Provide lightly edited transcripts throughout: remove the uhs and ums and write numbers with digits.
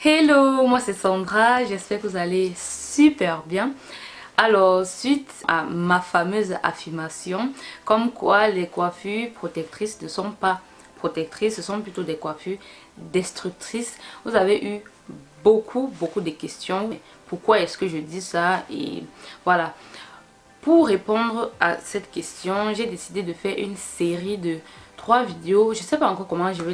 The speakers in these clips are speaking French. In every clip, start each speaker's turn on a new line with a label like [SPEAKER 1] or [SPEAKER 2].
[SPEAKER 1] Hello, moi c'est Sandra, j'espère que vous allez super bien. Alors, suite à ma fameuse affirmation, comme quoi les coiffures protectrices ne sont pas protectrices, ce sont plutôt des coiffures destructrices, vous avez eu beaucoup de questions. Pourquoi est-ce que je dis ça? Et voilà. Pour répondre à cette question, j'ai décidé de faire une série de 3 vidéos. Je ne sais pas encore comment je vais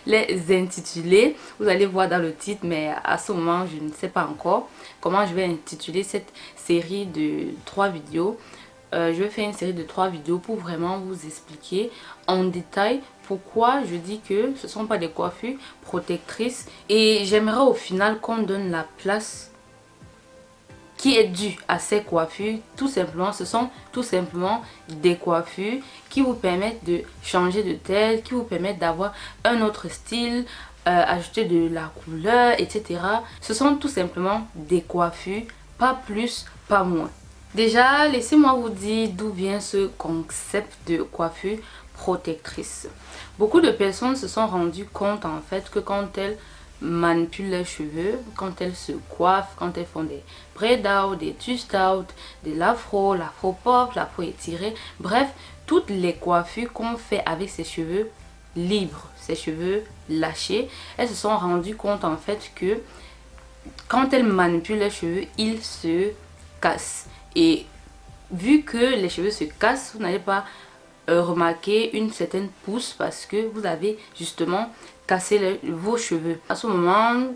[SPEAKER 1] les intituler. Vous allez voir dans le titre, mais à ce moment, je ne sais pas encore comment je vais intituler cette série de 3 vidéos. Je vais faire une série de 3 vidéos pour vraiment vous expliquer en détail pourquoi je dis que ce ne sont pas des coiffures protectrices. Et j'aimerais au final qu'on donne la place qui est due à ces coiffures. Tout simplement, ce sont tout simplement des coiffures qui vous permettent de changer de tête, qui vous permettent d'avoir un autre style, ajouter de la couleur, etc. Ce sont tout simplement des coiffures, pas plus, pas moins. Déjà, laissez-moi vous dire d'où vient ce concept de coiffure protectrice. Beaucoup de personnes se sont rendues compte en fait que quand elles manipulent leurs cheveux, quand elles se coiffent, quand elles font des braid out, des twist out, de l'afro, l'afro pop, l'afro étiré, bref, toutes les coiffures qu'on fait avec ses cheveux libres, ses cheveux lâchés, elles se sont rendues compte en fait que quand elles manipulent leurs cheveux, ils se cassent. Et vu que les cheveux se cassent, vous n'allez pas remarquer une certaine pousse parce que vous avez justement cassé vos cheveux. À ce moment,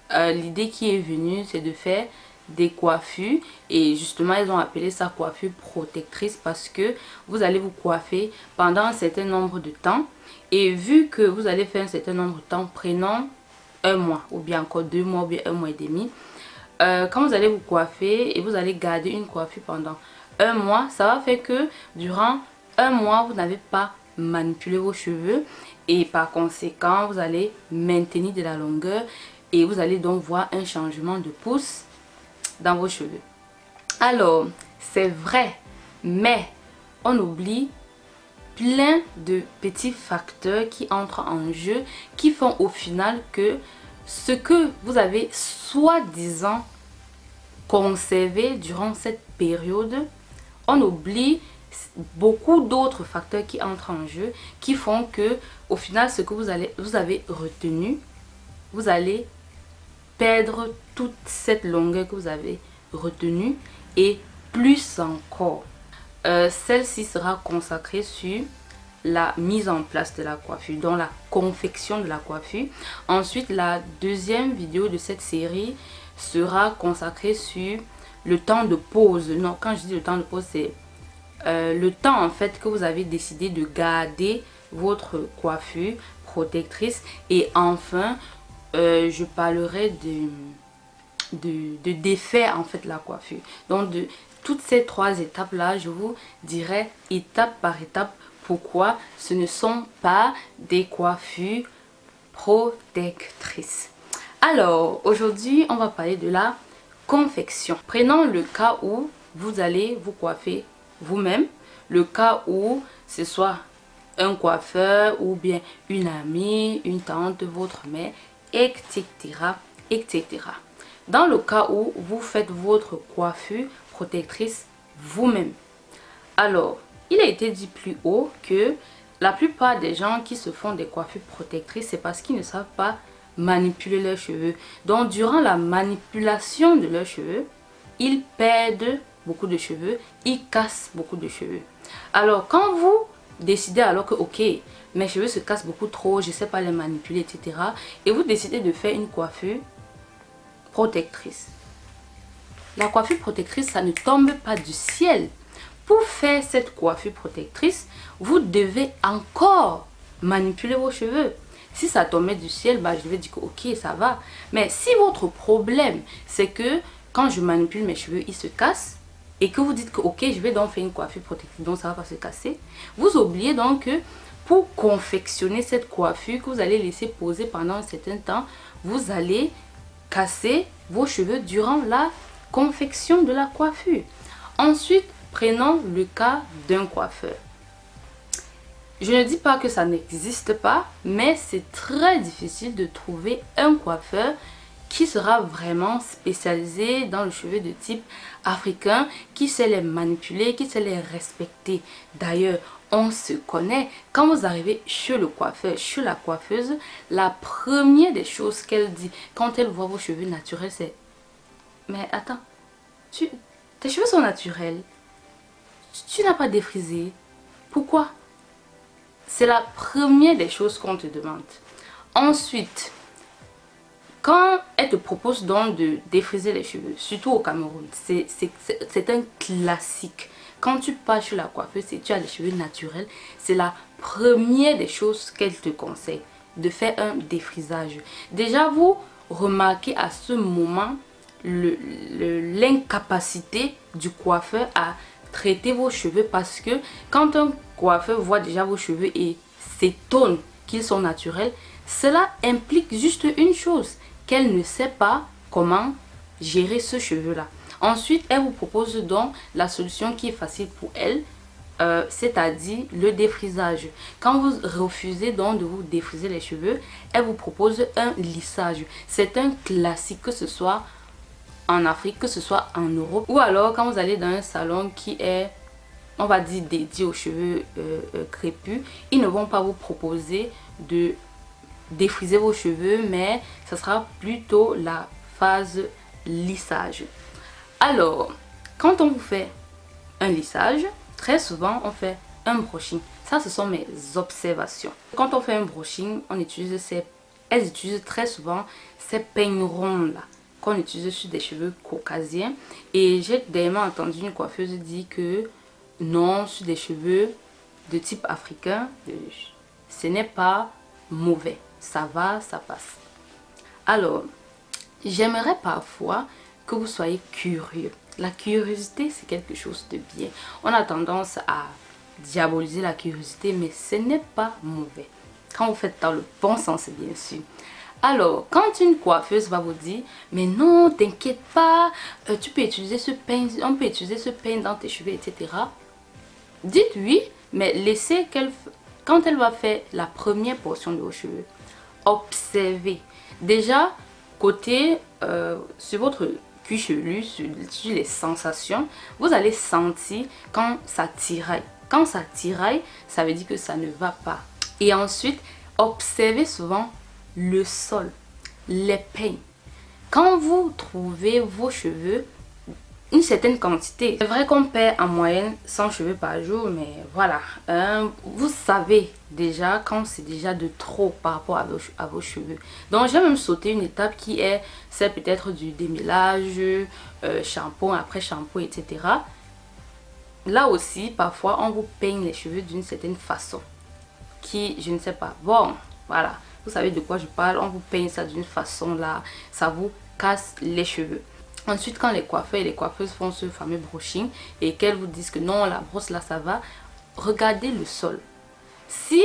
[SPEAKER 1] l'idée qui est venue, c'est de faire des coiffures, et justement ils ont appelé ça coiffure protectrice parce que vous allez vous coiffer pendant un certain nombre de temps, et vu que vous allez faire un certain nombre de temps, prenons un mois ou bien encore 2 mois ou bien 1 mois et demi, quand vous allez vous coiffer et vous allez garder une coiffure pendant un mois, ça va faire que durant un mois vous n'avez pas manipulé vos cheveux, et par conséquent vous allez maintenir de la longueur et vous allez donc voir un changement de pousse dans vos cheveux. Alors c'est vrai, mais on oublie plein de petits facteurs qui entrent en jeu, qui font au final que ce que vous avez soi-disant conservé durant cette période, on oublie beaucoup d'autres facteurs qui entrent en jeu, qui font que au final ce que vous avez retenu, vous allez perdre toute cette longueur que vous avez retenue et plus encore. Celle-ci sera consacrée sur la mise en place de la coiffure, donc la confection de la coiffure. Ensuite, la deuxième vidéo de cette série sera consacrée sur le temps de pause. Non, quand je dis le temps de pause, c'est le temps en fait que vous avez décidé de garder votre coiffure protectrice. Et enfin, je parlerai de défaire en fait la coiffure. Donc de toutes ces 3 étapes là, je vous dirai étape par étape pourquoi ce ne sont pas des coiffures protectrices. Alors aujourd'hui on va parler de la confection. Prenons le cas où vous allez vous coiffer vous-même, le cas où ce soit un coiffeur ou bien une amie, une tante, votre mère, etc., etc. Dans le cas où vous faites votre coiffure protectrice vous-même, alors il a été dit plus haut que la plupart des gens qui se font des coiffures protectrices, c'est parce qu'ils ne savent pas manipuler leurs cheveux. Donc durant la manipulation de leurs cheveux, ils perdent beaucoup de cheveux, ils cassent beaucoup de cheveux. Alors quand vous décidez alors que ok, mes cheveux se cassent beaucoup trop, je ne sais pas les manipuler, etc., et vous décidez de faire une coiffure protectrice. La coiffure protectrice, ça ne tombe pas du ciel. Pour faire cette coiffure protectrice, vous devez encore manipuler vos cheveux. Si ça tombait du ciel, bah, je vais dire que ok, ça va. Mais si votre problème, c'est que quand je manipule mes cheveux, ils se cassent, et que vous dites que ok, je vais donc faire une coiffure protectrice, donc ça va pas se casser, vous oubliez donc que pour confectionner cette coiffure que vous allez laisser poser pendant un certain temps, vous allez casser vos cheveux durant la confection de la coiffure. Ensuite, prenons le cas d'un coiffeur. Je ne dis pas que ça n'existe pas, mais c'est très difficile de trouver un coiffeur qui sera vraiment spécialisé dans le cheveu de type africain, qui sait les manipuler, qui sait les respecter. D'ailleurs, on se connaît. Quand vous arrivez chez le coiffeur, chez la coiffeuse, la première des choses qu'elle dit quand elle voit vos cheveux naturels, c'est: mais attends, tes cheveux sont naturels, tu n'as pas défrisé, pourquoi? C'est la première des choses qu'on te demande. Ensuite, quand elle te propose donc de défriser les cheveux, surtout au Cameroun, c'est un classique. Quand tu pars chez la coiffeuse et tu as les cheveux naturels, c'est la première des choses qu'elle te conseille, de faire un défrisage. Déjà, vous remarquez à ce moment l'incapacité du coiffeur à traiter vos cheveux, parce que quand un coiffeur voit déjà vos cheveux et s'étonne qu'ils sont naturels, cela implique juste une chose, qu'elle ne sait pas comment gérer ce cheveu là. Ensuite, elle vous propose donc la solution qui est facile pour elle, c'est-à-dire le défrisage. Quand vous refusez donc de vous défriser les cheveux, elle vous propose un lissage. C'est un classique, que ce soit en Afrique, que ce soit en Europe, ou alors quand vous allez dans un salon qui est, on va dire, dédié aux cheveux crépus, ils ne vont pas vous proposer de défriser vos cheveux, mais ça sera plutôt la phase lissage. Alors, quand on vous fait un lissage, très souvent on fait un brushing. Ça, ce sont mes observations. Quand on fait un brushing, elles utilisent très souvent ces peignes ronds là qu'on utilise sur des cheveux caucasiens. Et j'ai dernièrement entendu une coiffeuse dire que non, sur des cheveux de type africain, ce n'est pas mauvais. Ça va, ça passe. Alors, j'aimerais parfois que vous soyez curieux. La curiosité, c'est quelque chose de bien. On a tendance à diaboliser la curiosité, mais ce n'est pas mauvais. Quand vous faites dans le bon sens, bien sûr. Alors, quand une coiffeuse va vous dire: mais non, t'inquiète pas, tu peux utiliser ce peigne, on peut utiliser ce peigne dans tes cheveux, etc. Dites oui, mais laissez quand elle va faire la première portion de vos cheveux, observez. Déjà, côté sur votre cuir chevelu, sur les sensations, vous allez sentir quand ça tiraille. Quand ça tiraille, ça veut dire que ça ne va pas. Et ensuite, observez souvent le sol, les peignes. Quand vous trouvez vos cheveux une certaine quantité, c'est vrai qu'on perd en moyenne 100 cheveux par jour, mais voilà, vous savez déjà quand c'est déjà de trop par rapport à vos cheveux. Donc j'ai même sauté une étape qui est celle peut-être du démêlage, shampoing après shampoing, etc. Là aussi, parfois on vous peigne les cheveux d'une certaine façon qui, je ne sais pas, bon, voilà, vous savez de quoi je parle. On vous peigne ça d'une façon là, ça vous casse les cheveux. Ensuite, quand les coiffeurs et les coiffeuses font ce fameux brushing et qu'elles vous disent que non, la brosse là ça va, regardez le sol. Si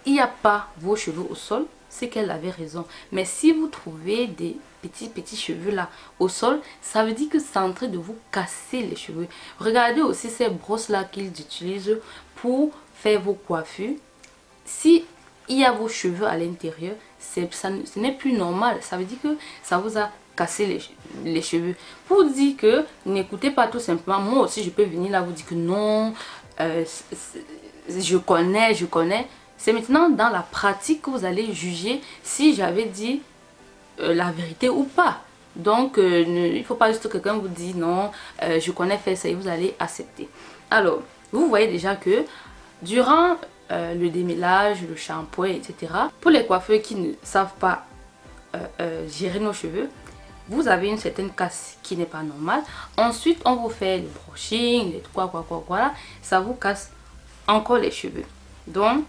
[SPEAKER 1] il n'y a pas vos cheveux au sol, c'est qu'elle avait raison. Mais si vous trouvez des petits cheveux là au sol, ça veut dire que c'est en train de vous casser les cheveux. Regardez aussi ces brosses là qu'ils utilisent pour faire vos coiffures. Si il y a vos cheveux à l'intérieur, ce n'est plus normal. Ça veut dire que ça vous a cassé les cheveux. Pour dire que n'écoutez pas tout simplement. Moi aussi, je peux venir là vous dire que non, je connais. C'est maintenant dans la pratique que vous allez juger si j'avais dit la vérité ou pas. Donc, il ne faut pas juste que quelqu'un vous dise non, je connais faire ça et vous allez accepter. Alors, vous voyez déjà que durant le démêlage, le shampoing, etc. Pour les coiffeurs qui ne savent pas gérer nos cheveux, vous avez une certaine casse qui n'est pas normale. Ensuite, on vous fait le brushing, les voilà, ça vous casse encore les cheveux. Donc,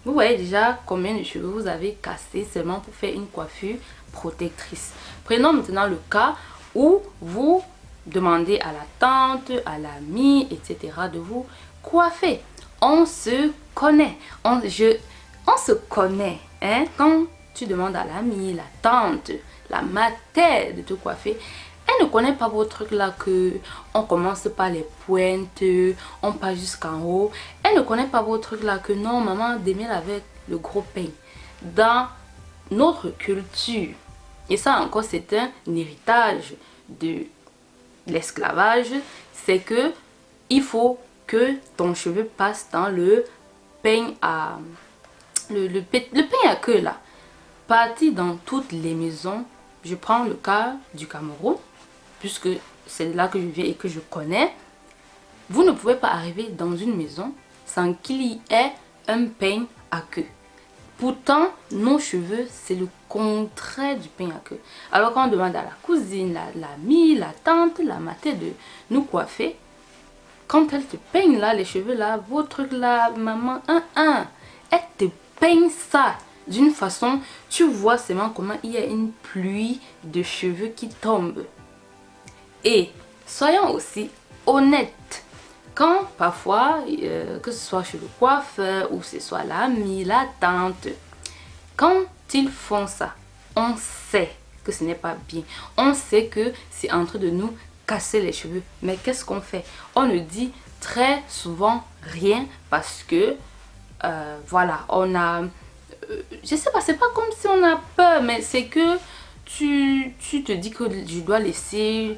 [SPEAKER 1] vous voyez déjà combien de cheveux vous avez cassé seulement pour faire une coiffure protectrice. Prenons maintenant le cas où vous demandez à la tante, à l'amie, etc. de vous coiffer. On se connaît, on se connaît, hein? Quand tu demandes à l'amie, la tante, la matère de te coiffer, Elle ne connaît pas vos trucs là que on commence par les pointes, on passe jusqu'en haut. Elle ne connaît pas vos trucs là que non, maman démêle avec le gros peigne. Dans notre culture, et ça encore c'est un héritage de l'esclavage, c'est que il faut que ton cheveu passe dans le peigne à le peigne à queue là. Parti dans toutes les maisons. Je prends le cas du Cameroun, puisque c'est là que je viens et que je connais. Vous ne pouvez pas arriver dans une maison sans qu'il y ait un peigne à queue. Pourtant, nos cheveux, c'est le contraire du peigne à queue. Alors quand on demande à la cousine, l'amie, la tante, la matée de nous coiffer, quand elle te peigne là, les cheveux là, vos trucs là, maman, elle te peigne ça d'une façon, tu vois seulement comment il y a une pluie de cheveux qui tombent. Et soyons aussi honnêtes. Quand parfois, que ce soit chez le coiffeur ou ce soit l'ami, la tante, quand ils font ça, on sait que ce n'est pas bien. On sait que c'est en train de nous casser les cheveux. Mais qu'est-ce qu'on fait? On ne dit très souvent rien parce que, voilà, on a... je sais pas, c'est pas comme si on a peur, mais c'est que tu te dis que je dois laisser...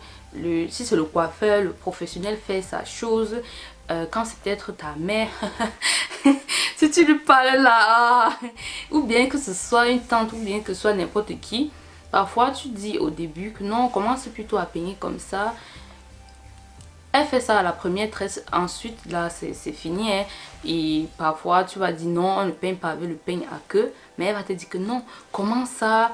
[SPEAKER 1] si c'est le coiffeur, le professionnel fait sa chose, quand c'est peut-être ta mère, si tu lui parles là, ou bien que ce soit une tante, ou bien que ce soit n'importe qui, parfois tu dis au début que non, on commence plutôt à peigner comme ça. Elle fait ça à la première tresse, ensuite là c'est fini, hein. Et parfois tu vas dire non, on ne peigne pas avec le peigne à queue, mais elle va te dire que non, comment ça,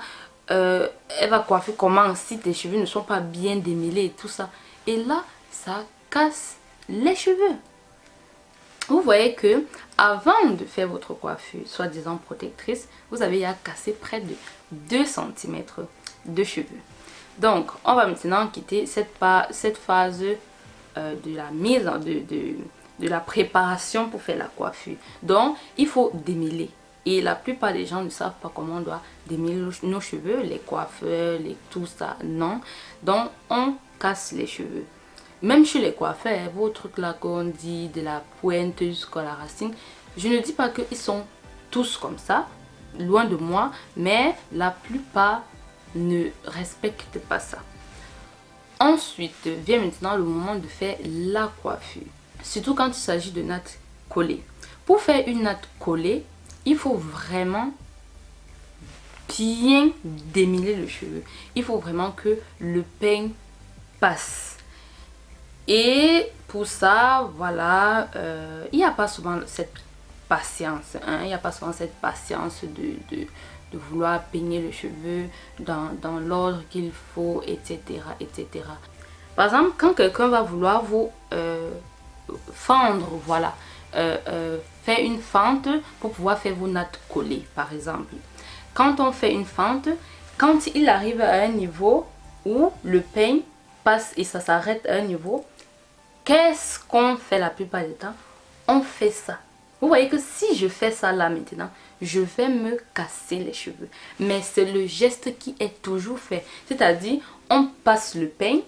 [SPEAKER 1] elle va coiffer comment si tes cheveux ne sont pas bien démêlés et tout ça. Et là, ça casse les cheveux. Vous voyez que avant de faire votre coiffure, soi-disant protectrice, vous avez à casser près de 2 cm de cheveux. Donc, on va maintenant quitter cette phase de la mise, de la préparation pour faire la coiffure. Donc, il faut démêler. Et la plupart des gens ne savent pas comment on doit démêler nos cheveux, les coiffeurs, tout ça, non. Donc, on casse les cheveux. Même chez les coiffeurs, vos trucs là qu'on dit de la pointe jusqu'à la racine, je ne dis pas qu'ils sont tous comme ça, loin de moi, mais la plupart ne respectent pas ça. Ensuite, vient maintenant le moment de faire la coiffure. Surtout quand il s'agit de nattes collées. Pour faire une natte collée, il faut vraiment bien démêler le cheveu. Il faut vraiment que le peigne passe. Et pour ça, voilà, il n'y a pas souvent cette patience. Hein, il n'y a pas souvent cette patience de vouloir peigner le cheveu dans l'ordre qu'il faut, etc., etc. Par exemple, quand quelqu'un va vouloir vous fendre, voilà, faire une fente pour pouvoir faire vos nattes collées, par exemple. Quand on fait une fente, quand il arrive à un niveau où le peigne passe et ça s'arrête à un niveau, qu'est-ce qu'on fait la plupart du temps? On fait ça. Vous voyez que si je fais ça là maintenant, je vais me casser les cheveux. Mais c'est le geste qui est toujours fait. C'est-à-dire, on passe le peigne,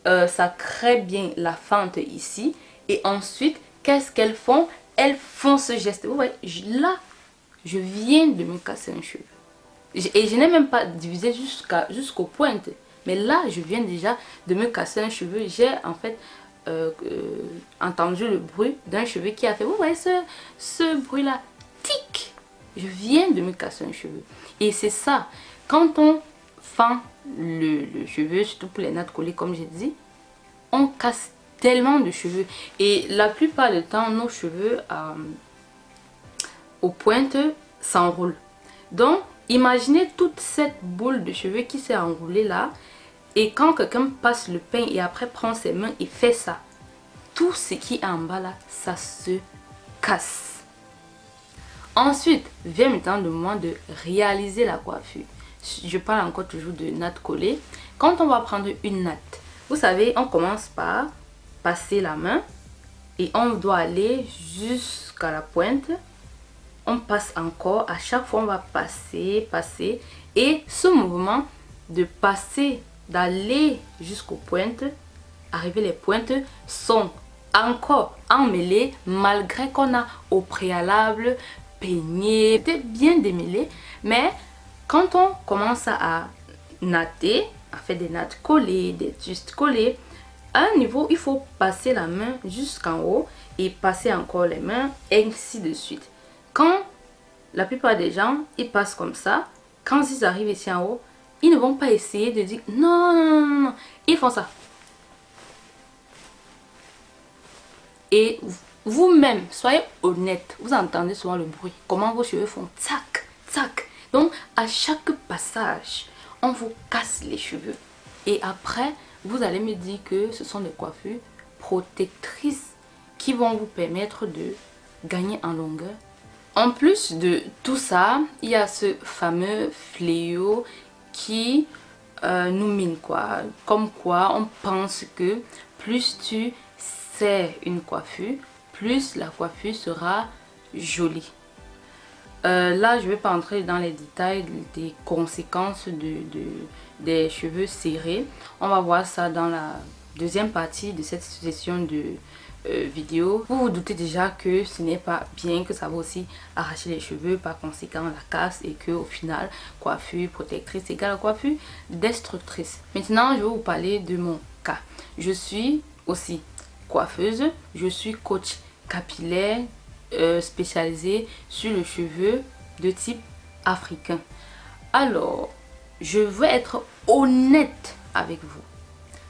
[SPEAKER 1] ça crée bien la fente ici. Et ensuite, qu'est-ce qu'elles font? Elles font ce geste. Vous voyez, là, je viens de me casser un cheveu. Et je n'ai même pas divisé jusqu'aux pointes. Mais là, je viens déjà de me casser un cheveu. J'ai en fait entendu le bruit d'un cheveu qui a fait. Vous voyez ce bruit-là? Tic! Je viens de me casser un cheveu. Et c'est ça. Quand on fend le cheveu, surtout pour les nattes collées, comme j'ai dit, on casse tellement de cheveux. Et la plupart du temps, nos cheveux aux pointes s'enroulent. Donc, imaginez toute cette boule de cheveux qui s'est enroulée là. Et quand quelqu'un passe le peigne et après prend ses mains et fait ça, tout ce qui est en bas là, ça se casse. Ensuite, vient maintenant le moment de réaliser la coiffure. Je parle encore toujours de natte collée. Quand on va prendre une natte, vous savez, on commence par passer la main et on doit aller jusqu'à la pointe. On passe encore, à chaque fois on va passer. Et ce mouvement de passer d'aller jusqu'aux pointes, arriver les pointes sont encore emmêlées malgré qu'on a au préalable peigné, c'était bien démêlé. Mais quand on commence à natter, à faire des nattes collées, des twists collés, à un niveau, il faut passer la main jusqu'en haut et passer encore les mains, ainsi de suite. Quand la plupart des gens, ils passent comme ça, quand ils arrivent ici en haut, ils ne vont pas essayer de dire non, non, non, non, ils font ça. Et vous-même, soyez honnête, vous entendez souvent le bruit, comment vos cheveux font tac, tac. Donc, à chaque passage, on vous casse les cheveux. Et après, vous allez me dire que ce sont des coiffures protectrices qui vont vous permettre de gagner en longueur. En plus de tout ça, il y a ce fameux fléau qui nous mine quoi. Comme quoi, on pense que plus tu sais une coiffure, plus la coiffure sera jolie. Là, je ne vais pas entrer dans les détails des conséquences des cheveux serrés. On va voir ça dans la deuxième partie de cette session de vidéo. Vous vous doutez déjà que ce n'est pas bien, que ça va aussi arracher les cheveux, par conséquent la casse, et que au final, coiffure protectrice égale coiffure destructrice. Maintenant, je vais vous parler de mon cas. Je suis aussi coiffeuse, je suis coach capillaire, spécialisée sur le cheveu de type africain. Alors, je veux être honnête avec vous.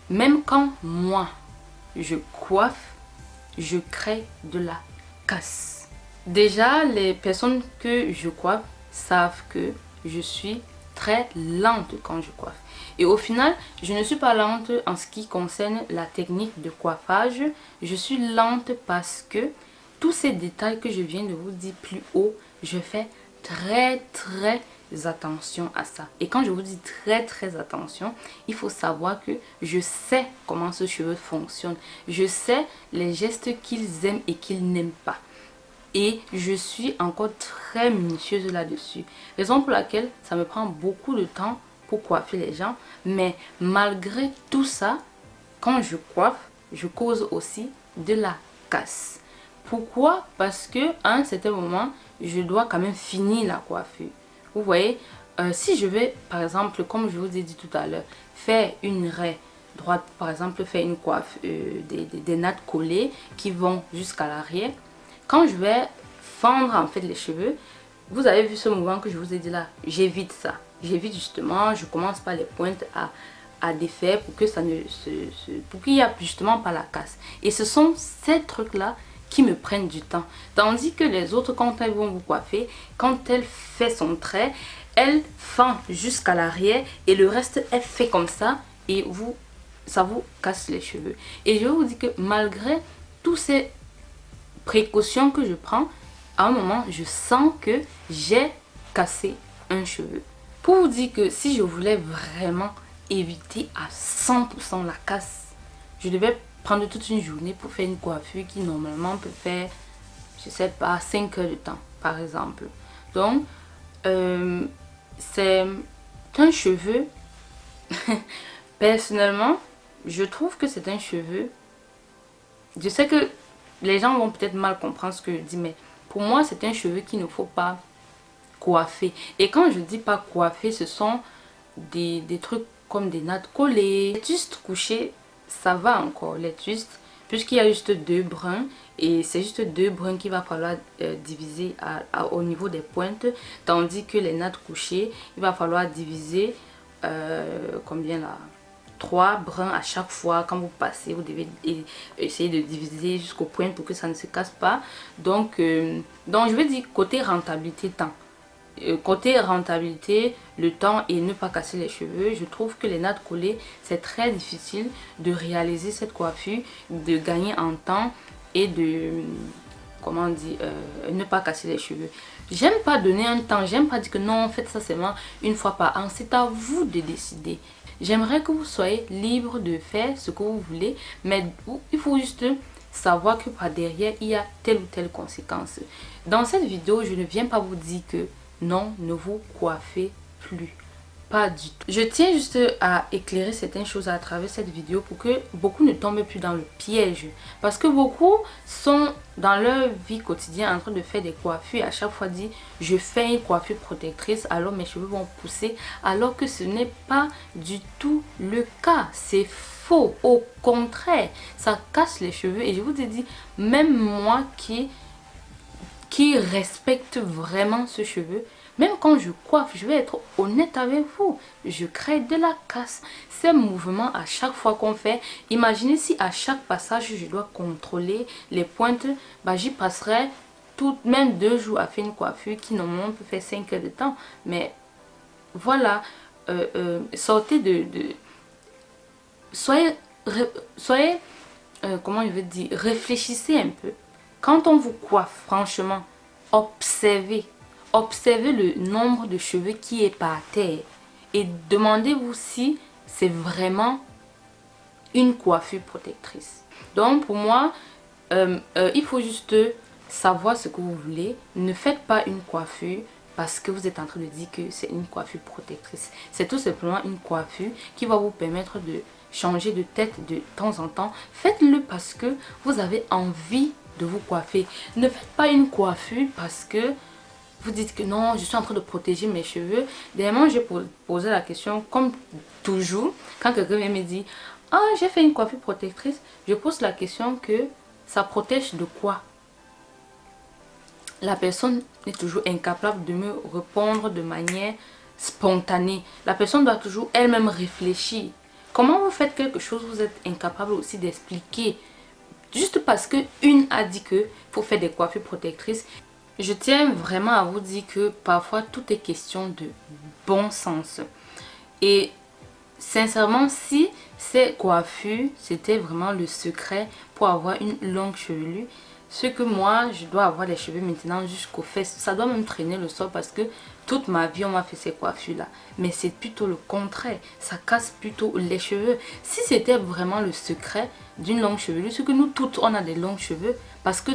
[SPEAKER 1] Même quand moi, je coiffe, je crée de la casse. Déjà, les personnes que je coiffe savent que je suis très lente quand je coiffe. Et au final, je ne suis pas lente en ce qui concerne la technique de coiffage. Je suis lente parce que tous ces détails que je viens de vous dire plus haut, je fais très attention à ça. Et quand je vous dis très attention, il faut savoir que je sais comment ce cheveu fonctionne. Je sais les gestes qu'ils aiment et qu'ils n'aiment pas. Et je suis encore très minutieuse là-dessus. Raison pour laquelle ça me prend beaucoup de temps pour coiffer les gens. Mais malgré tout ça, quand je coiffe, je cause aussi de la casse. Pourquoi? Parce que à un certain moment, je dois quand même finir la coiffure. Vous voyez, si je vais, par exemple, comme je vous ai dit tout à l'heure, faire une raie droite, par exemple, faire une coiffe, des nattes collées qui vont jusqu'à l'arrière. Quand je vais fendre en fait les cheveux, vous avez vu ce mouvement que je vous ai dit là, j'évite ça. J'évite justement, je commence par les pointes à défaire pour que ça ne pour qu'il n'y ait justement pas la casse. Et ce sont ces trucs là qui me prennent du temps. Tandis que les autres, quand elles vont vous coiffer, quand elle fait son trait, elle fend jusqu'à l'arrière et le reste, elle fait comme ça et ça vous casse les cheveux. Et je vous dis que malgré toutes ces précautions que je prends, à un moment, je sens que j'ai cassé un cheveu. Pour vous dire que si je voulais vraiment éviter à 100% la casse, je devais prendre toute une journée pour faire une coiffure qui normalement peut faire, je sais pas, 5 heures de temps, par exemple. Donc, c'est un cheveu, personnellement, je trouve que c'est un cheveu, je sais que les gens vont peut-être mal comprendre ce que je dis, mais pour moi, c'est un cheveu qu'il ne faut pas coiffer. Et quand je dis pas coiffer, ce sont des trucs comme des nattes collées, juste couchées. Ça va encore, les twists, puisqu'il y a juste 2 brins et c'est juste 2 brins qu'il va falloir diviser au niveau des pointes, tandis que les nattes couchées, il va falloir diviser combien là, 3 brins à chaque fois. Quand vous passez, vous devez essayer de diviser jusqu'aux pointes pour que ça ne se casse pas. Donc je vais dire côté rentabilité temps. Côté rentabilité, le temps et ne pas casser les cheveux, je trouve que les nattes collées, c'est très difficile de réaliser cette coiffure, de gagner en temps et de, comment on dit, ne pas casser les cheveux. J'aime pas donner un temps, j'aime pas dire que non, faites ça seulement une fois par an, c'est à vous de décider. J'aimerais que vous soyez libre de faire ce que vous voulez, mais il faut juste savoir que par derrière, il y a telle ou telle conséquence. Dans cette vidéo, je ne viens pas vous dire que non, ne vous coiffez plus. pas du tout. Je tiens juste à éclairer certaines choses à travers cette vidéo pour que beaucoup ne tombent plus dans le piège. Parce que beaucoup sont dans leur vie quotidienne en train de faire des coiffures et à chaque fois dit je fais une coiffure protectrice alors mes cheveux vont pousser, alors que ce n'est pas du tout le cas. C'est faux. Au contraire, ça casse les cheveux et je vous ai dit, même moi qui respecte vraiment ce cheveu, même quand je coiffe, je vais être honnête avec vous, je crée de la casse. Ces mouvements à chaque fois qu'on fait, imaginez si à chaque passage je dois contrôler les pointes, bah j'y passerai tout même 2 jours à faire une coiffure qui normalement peut faire 5 heures de temps. Mais voilà, sortez soyez comment je veux dire, réfléchissez un peu. Quand on vous coiffe, franchement, observez le nombre de cheveux qui est par terre et demandez-vous si c'est vraiment une coiffure protectrice. Donc pour moi, il faut juste savoir ce que vous voulez. Ne faites pas une coiffure parce que vous êtes en train de dire que c'est une coiffure protectrice. C'est tout simplement une coiffure qui va vous permettre de changer de tête de temps en temps. Faites-le parce que vous avez envie de vous coiffer. Ne faites pas une coiffure parce que vous dites que non, je suis en train de protéger mes cheveux. Dernièrement, j'ai posé la question, comme toujours, quand quelqu'un vient me dire ah, j'ai fait une coiffure protectrice, je pose la question que ça protège de quoi? La personne est toujours incapable de me répondre de manière spontanée. La personne doit toujours elle-même réfléchir. Comment vous faites quelque chose, vous êtes incapable aussi d'expliquer. Juste parce que une a dit que pour faire des coiffures protectrices. Je tiens vraiment à vous dire que parfois tout est question de bon sens. Et sincèrement, si ces coiffures, c'était vraiment le secret pour avoir une longue chevelure, ce que moi, je dois avoir les cheveux maintenant jusqu'aux fesses. Ça doit même traîner le sol parce que toute ma vie, on m'a fait ces coiffures-là. Mais c'est plutôt le contraire. Ça casse plutôt les cheveux. Si c'était vraiment le secret d'une longue chevelure, c'est que nous toutes, on a des longs cheveux parce que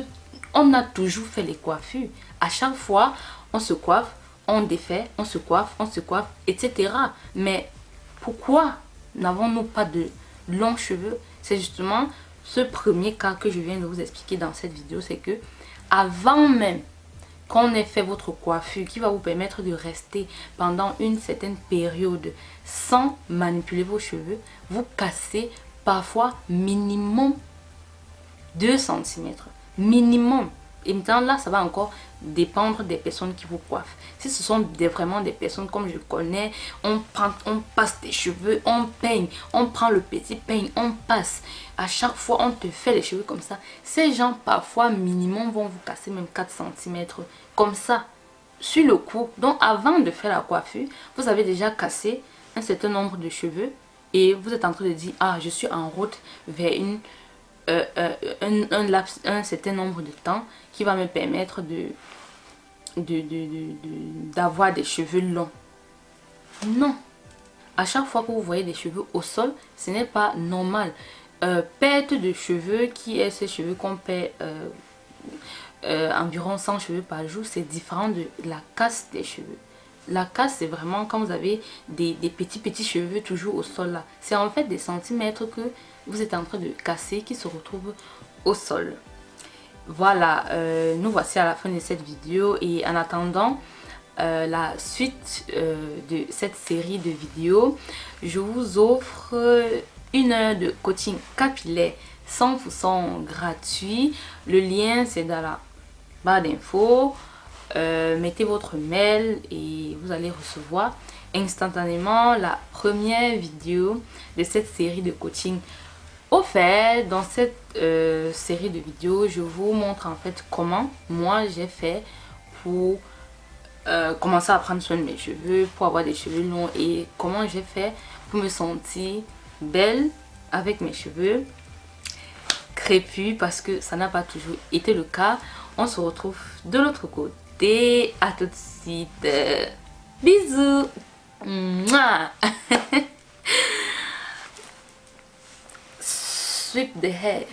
[SPEAKER 1] on a toujours fait les coiffures. À chaque fois, on se coiffe, on défait, on se coiffe, etc. Mais pourquoi n'avons-nous pas de longs cheveux? C'est justement ce premier cas que je viens de vous expliquer dans cette vidéo. C'est que avant même qu'on ait fait votre coiffure qui va vous permettre de rester pendant une certaine période sans manipuler vos cheveux, vous cassez parfois minimum 2 cm. Minimum. Et maintenant là, ça va encore dépendre des personnes qui vous coiffent. Si ce sont vraiment des personnes comme je connais, on passe des cheveux, on peigne, on prend le petit peigne, on passe. À chaque fois, on te fait les cheveux comme ça. Ces gens, parfois, minimum, vont vous casser même 4 cm. Comme ça, sur le cou. Donc, avant de faire la coiffure, vous avez déjà cassé un certain nombre de cheveux. Et vous êtes en train de dire, ah, je suis en route vers un certain nombre de temps qui va me permettre d'avoir des cheveux longs. Non. À chaque fois que vous voyez des cheveux au sol, ce n'est pas normal. Perte de cheveux, qui est ces cheveux qu'on perd environ 100 cheveux par jour, c'est différent de la casse des cheveux. La casse, c'est vraiment quand vous avez des petits cheveux toujours au sol là. C'est en fait des centimètres que vous êtes en train de casser qui se retrouvent au sol. Voilà, nous voici à la fin de cette vidéo et en attendant la suite de cette série de vidéos, je vous offre 1 heure de coaching capillaire 100% gratuit. Le lien c'est dans la barre d'infos. Mettez votre mail et vous allez recevoir instantanément la première vidéo de cette série de coaching. Au fait, dans cette série de vidéos, je vous montre en fait comment moi j'ai fait pour commencer à prendre soin de mes cheveux, pour avoir des cheveux longs et comment j'ai fait pour me sentir belle avec mes cheveux crépus parce que ça n'a pas toujours été le cas. On se retrouve de l'autre côté. À tout de suite. Bisous. Mouah. Sweep the hair.